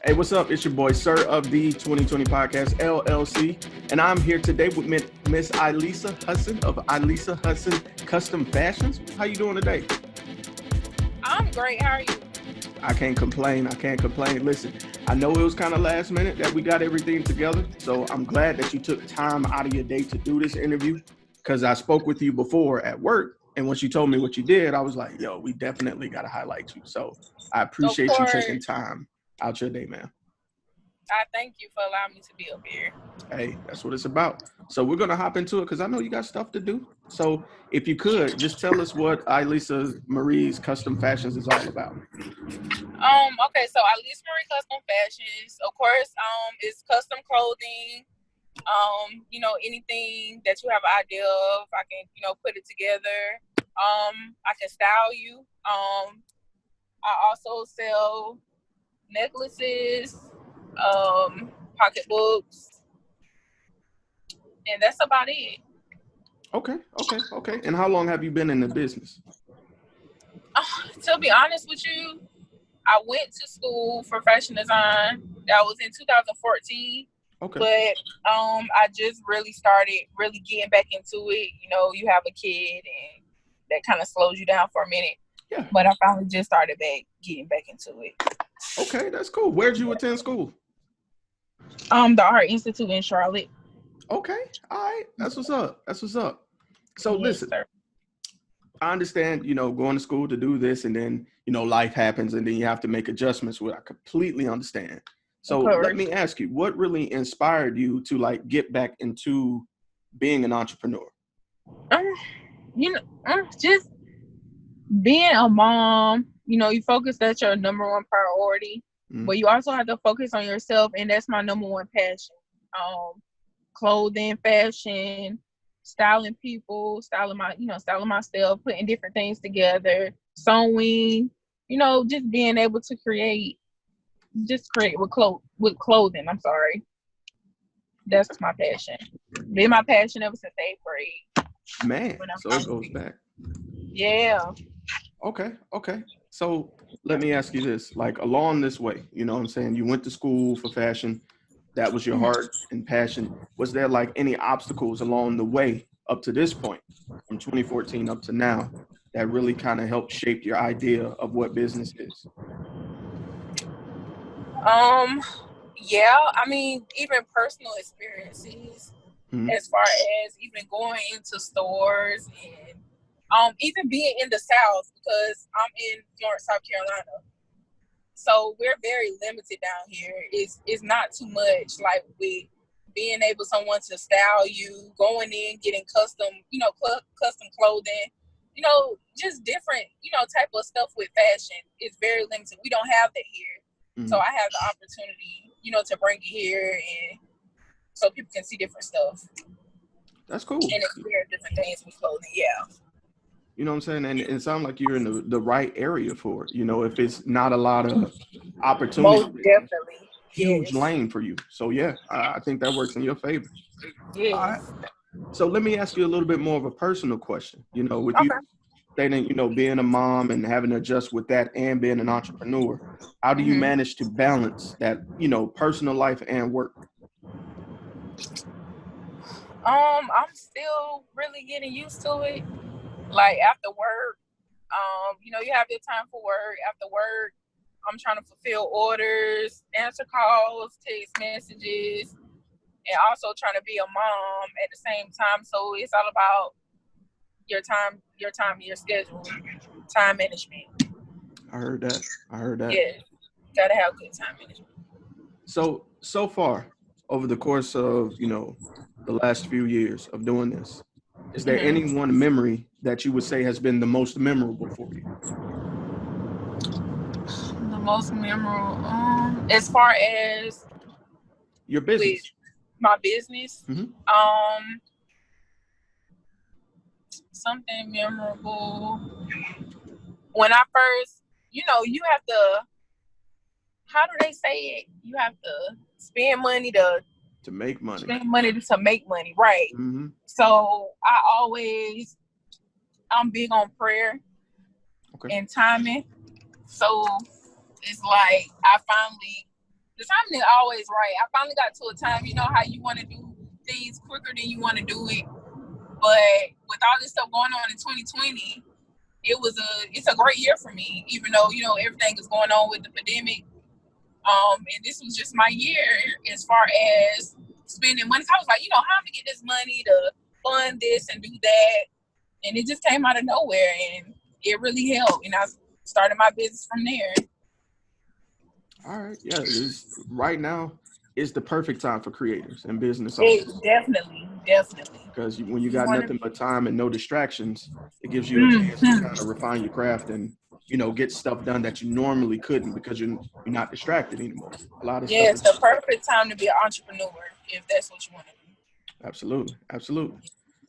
Hey, what's up? It's your boy Sirr of the 2020 Podcast LLC, and I'm here today with Miss Ileasa Hudson of Ileasa Hudson Custom Fashions. How you doing today? I'm great. How are you? I can't complain. Listen, I know it was kind of last minute that we got everything together, so I'm glad that you took time out of your day to do this interview because I spoke with you before at work, and once you told me what you did, I was like, yo, we definitely got to highlight you. So I appreciate you taking time out your day, man. I thank you for allowing me to be up here. Hey, that's what it's about. So we're going to hop into it because I know you got stuff to do. So if you could, just tell us what Ileasa Marie's Custom Fashions is all about. Okay, so Ileasa Marie Custom Fashions, of course, is custom clothing. Anything that you have an idea of, I can, put it together. I can style you. I also sell necklaces, pocketbooks, and that's about it. Okay. And how long have you been in the business? To be honest with you, I went to school for fashion design. That was in 2014. Okay. But I just really started getting back into it. You have a kid and that kind of slows you down for a minute. Yeah. But I finally just started getting back into it. Okay, that's cool. Where'd you attend school? The Art Institute in Charlotte. Okay. All right. That's what's up. So yes, listen, sir. I understand, going to school to do this and then, life happens and then you have to make adjustments, which I completely understand. So let me ask you, what really inspired you to get back into being an entrepreneur? Just being a mom, you focus, that's your number one priority, but you also have to focus on yourself. And that's my number one passion. Clothing, fashion, styling people, styling myself, putting different things together, sewing, just being able to create with clothing. I'm sorry. That's my passion. Been my passion ever since 8th grade. Man, so it goes back. Yeah. Okay. So let me ask you this, along this way, you know what I'm saying? You went to school for fashion. That was your heart and passion. Was there any obstacles along the way up to this point from 2014 up to now that really kind of helped shape your idea of what business is? Yeah, I mean, even personal experiences, as far as even going into stores and even being in the South, because I'm in Florence, South Carolina. So we're very limited down here. It's not too much with being able someone to style you, going in, getting custom, custom clothing, just different, type of stuff with fashion. It's very limited. We don't have that here. So I have the opportunity, to bring it here and so people can see different stuff. That's cool. And experience different things with clothing, yeah. You know what I'm saying? And it sounds like you're in the right area for it. If it's not a lot of opportunity. Most definitely. Huge lane for you. So yeah, I think that works in your favor. Yes. All right. So let me ask you a little bit more of a personal question. With you stating, being a mom and having to adjust with that and being an entrepreneur, how do you manage to balance that, personal life and work? I'm still really getting used to it. After work, you have your time for work. After work, I'm trying to fulfill orders, answer calls, text messages, and also trying to be a mom at the same time. So it's all about your time, your schedule, time management. I heard that. Yeah, gotta have good time management. So far, over the course of, the last few years of doing this, is there any one memory that you would say has been the most memorable for you? The most memorable, as far as your business, with my business, something memorable. When I first, you have to, how do they say it? You have to spend money to make money. Spend money to make money, right? So I'm big on prayer and timing. So it's I finally the timing is always right. I finally got to a time, you know how you want to do things quicker than you want to do it. But with all this stuff going on in 2020, it's a great year for me, even though, you know, everything is going on with the pandemic. And this was just my year as far as spending money. So I was like, you know, how am I gonna get this money to fund this and do that? And it just came out of nowhere, and it really helped. And I started my business from there. All right, yeah. Right now is the perfect time for creators and business owners. Definitely. Because when you got nothing but time and no distractions, it gives you a chance to kind of refine your craft and, you know, get stuff done that you normally couldn't because you're not distracted anymore. A lot of stuff. It's the perfect time to be an entrepreneur if that's what you want to do. Absolutely.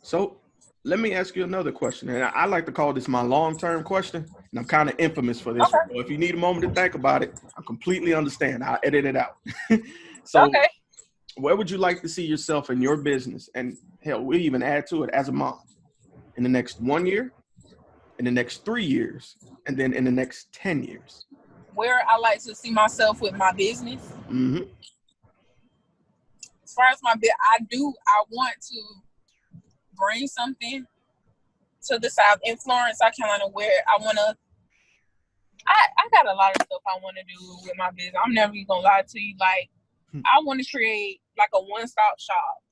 So let me ask you another question. And I like to call this my long-term question. And I'm kind of infamous for this. Okay. So if you need a moment to think about it, I completely understand. I'll edit it out. So where would you like to see yourself in your business? And hell, we even add to it as a mom in the next 1 year, in the next 3 years, and then in the next 10 years. Where I like to see myself with my business. Mm-hmm. As far as my business, I want to bring something to the South in Florence, South Carolina, where I got a lot of stuff I want to do with my business. I'm never even gonna lie to you. Like, I want to create like a one-stop shop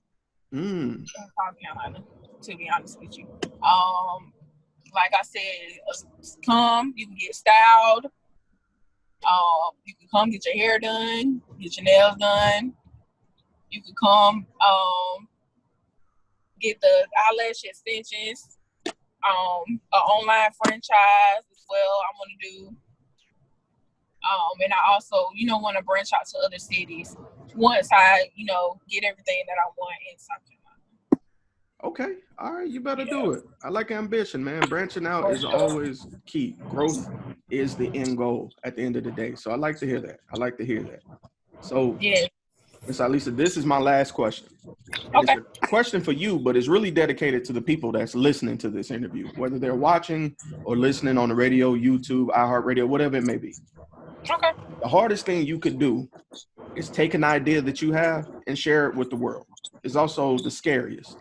in South Carolina, to be honest with you. Like I said, you can get styled. You can come get your hair done, get your nails done. You can come get the eyelash extensions, an online franchise as well I want to do. And I also, you know, want to branch out to other cities once I, you know, get everything that I want in South Carolina. Okay. All right. You better do it. I like ambition, man. Branching out is always key. Growth is the end goal at the end of the day. So I like to hear that. So, Miss Ileasa, this is my last question. Okay. It's a question for you, but it's really dedicated to the people that's listening to this interview, whether they're watching or listening on the radio, YouTube, iHeartRadio, whatever it may be. Okay. The hardest thing you could do is take an idea that you have and share it with the world. It's also the scariest.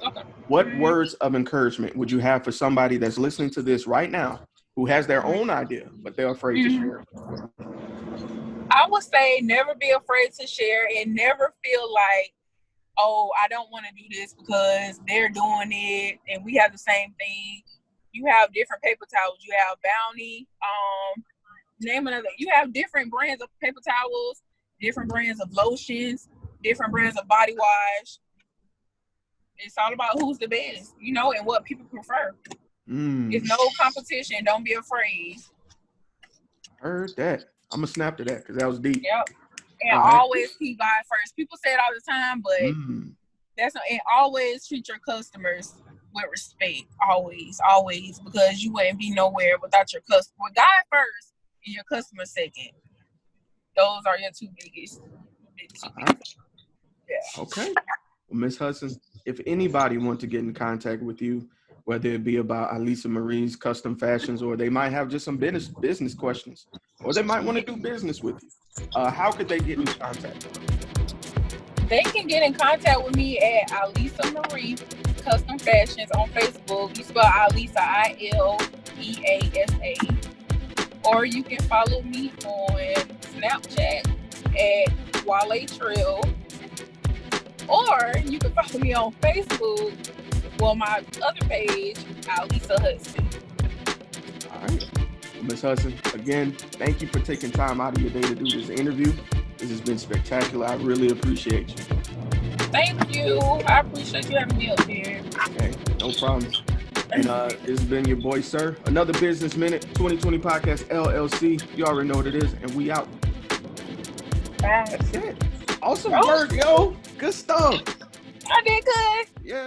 Okay. What words of encouragement would you have for somebody that's listening to this right now who has their own idea, but they're afraid to share it? I would say never be afraid to share and never feel like, oh, I don't want to do this because they're doing it and we have the same thing. You have different paper towels. You have Bounty, name another. You have different brands of paper towels, different brands of lotions, different brands of body wash. It's all about who's the best, you know, and what people prefer. It's no competition. Don't be afraid. Heard that. I'm going to snap to that because that was deep. Yep. And always keep buying first. People say it all the time, but and always treat your customers with respect. Always, because you wouldn't be nowhere without your customer. Well, God first and your customer second. Those are your two biggest. Yeah. Okay. Well, Ms. Hudson, if anybody wants to get in contact with you, whether it be about Ileasa Marie's custom fashions, or they might have just some business questions, or they might want to do business with you, how could they get in contact? They can get in contact with me at Ileasa Marie Custom Fashions on Facebook. You spell Ileasa, I-L-E-A-S-A. Or you can follow me on Snapchat at Wale Trill. Or you can follow me on Facebook. Well, my other page, Ileasa Hudson. All right. Ms. Hudson, again, thank you for taking time out of your day to do this interview. This has been spectacular. I really appreciate you. Thank you. I appreciate you having me up here. Okay, no problem. And this has been your boy, Sirr. Another Business Minute 2020 Podcast LLC. You already know what it is, and we out. Bye. That's it. Awesome work, yo. Good stuff. I did good. Yeah.